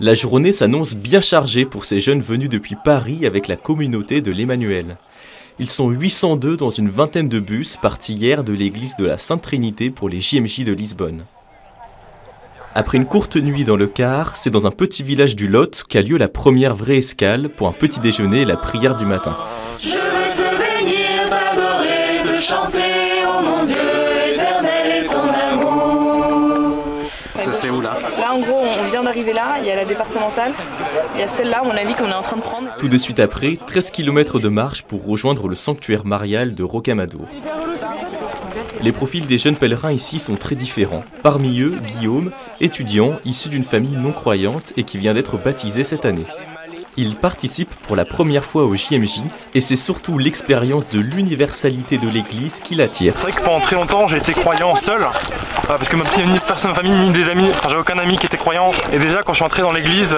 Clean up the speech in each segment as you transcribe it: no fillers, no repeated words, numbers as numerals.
La journée s'annonce bien chargée pour ces jeunes venus depuis Paris avec la communauté de l'Emmanuel. Ils sont 802 dans une vingtaine de bus partis hier de l'église de la Sainte Trinité pour les JMJ de Lisbonne. Après une courte nuit dans le car, c'est dans un petit village du Lot qu'a lieu la première vraie escale pour un petit déjeuner et la prière du matin. Je veux te bénir, t'adorer, te chanter, oh mon Dieu, éternel est ton amour. C'est où là? Là en gros on vient d'arriver là, il y a la départementale, il y a celle-là à mon avis qu'on est en train de prendre. Tout de suite après, 13 km de marche pour rejoindre le sanctuaire marial de Rocamadour. Les profils des jeunes pèlerins ici sont très différents. Parmi eux, Guillaume, étudiant, issu d'une famille non croyante et qui vient d'être baptisé cette année. Il participe pour la première fois au JMJ et c'est surtout l'expérience de l'universalité de l'église qui l'attire. C'est vrai que pendant très longtemps j'ai été croyant seul, parce que ni personne de ma famille ni des amis, enfin, j'avais aucun ami qui était croyant. Et déjà quand je suis entré dans l'église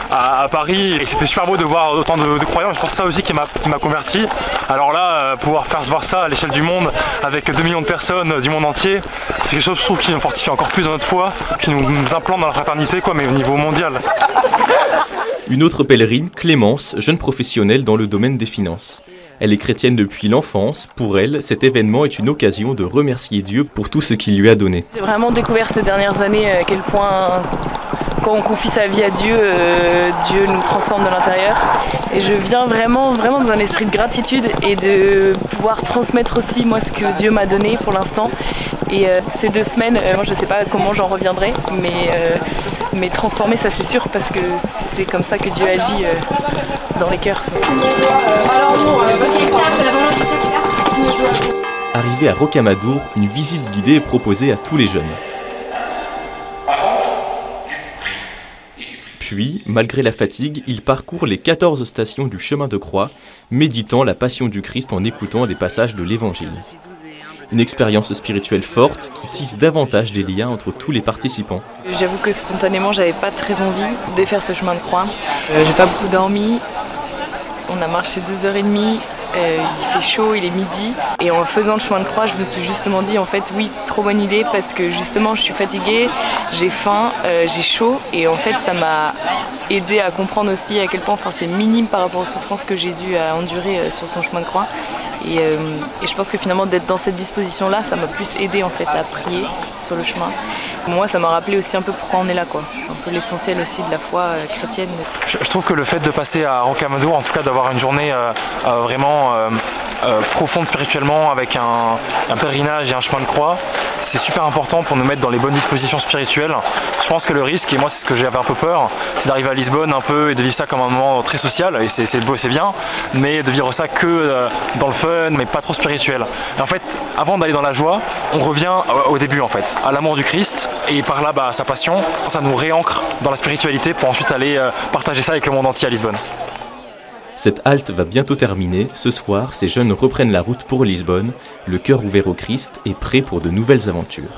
à Paris, et c'était super beau de voir autant de croyants, je pense que c'est ça aussi qui m'a converti. Alors là, pouvoir faire voir ça à l'échelle du monde, avec 2 millions de personnes du monde entier, c'est quelque chose je trouve qui nous fortifie encore plus dans notre foi, qui nous implante dans la fraternité, quoi, mais au niveau mondial. Une autre pèlerine, Clémence, jeune professionnelle dans le domaine des finances. Elle est chrétienne depuis l'enfance. Pour elle, cet événement est une occasion de remercier Dieu pour tout ce qu'il lui a donné. J'ai vraiment découvert ces dernières années à quel point quand on confie sa vie à Dieu, Dieu nous transforme de l'intérieur. Et je viens vraiment dans un esprit de gratitude et de pouvoir transmettre aussi moi ce que Dieu m'a donné pour l'instant. Et ces 2 semaines, moi je ne sais pas comment j'en reviendrai, mais transformer ça c'est sûr parce que c'est comme ça que Dieu agit dans les cœurs. Arrivé à Rocamadour, une visite guidée est proposée à tous les jeunes. Puis, malgré la fatigue, il parcourt les 14 stations du chemin de croix, méditant la passion du Christ en écoutant des passages de l'Évangile. Une expérience spirituelle forte qui tisse davantage des liens entre tous les participants. J'avoue que spontanément, j'avais pas très envie de faire ce chemin de croix. J'ai pas beaucoup dormi. On a marché 2h30. Il fait chaud, il est midi. Et en faisant le chemin de croix, je me suis justement dit en fait oui, trop bonne idée parce que justement je suis fatiguée, j'ai faim, j'ai chaud et en fait ça m'a aidé à comprendre aussi à quel point c'est minime par rapport aux souffrances que Jésus a endurées sur son chemin de croix. Et je pense que finalement d'être dans cette disposition-là, ça m'a plus aidé en fait à prier sur le chemin. Moi, ça m'a rappelé aussi un peu pourquoi on est là, quoi. Un peu l'essentiel aussi de la foi chrétienne. Je trouve que le fait de passer à Rocamadour, en tout cas d'avoir une journée vraiment profonde spirituellement avec un pèlerinage et un chemin de croix, c'est super important pour nous mettre dans les bonnes dispositions spirituelles. Je pense que le risque, et moi c'est ce que j'avais un peu peur, c'est d'arriver à Lisbonne un peu et de vivre ça comme un moment très social, et c'est beau, c'est bien, mais de vivre ça que dans le fun, mais pas trop spirituel. Et en fait, avant d'aller dans la joie, on revient au début en fait, à l'amour du Christ, et par là à sa passion. Ça nous réancre dans la spiritualité pour ensuite aller partager ça avec le monde entier à Lisbonne. Cette halte va bientôt terminer. Ce soir, ces jeunes reprennent la route pour Lisbonne, le cœur ouvert au Christ et prêts pour de nouvelles aventures.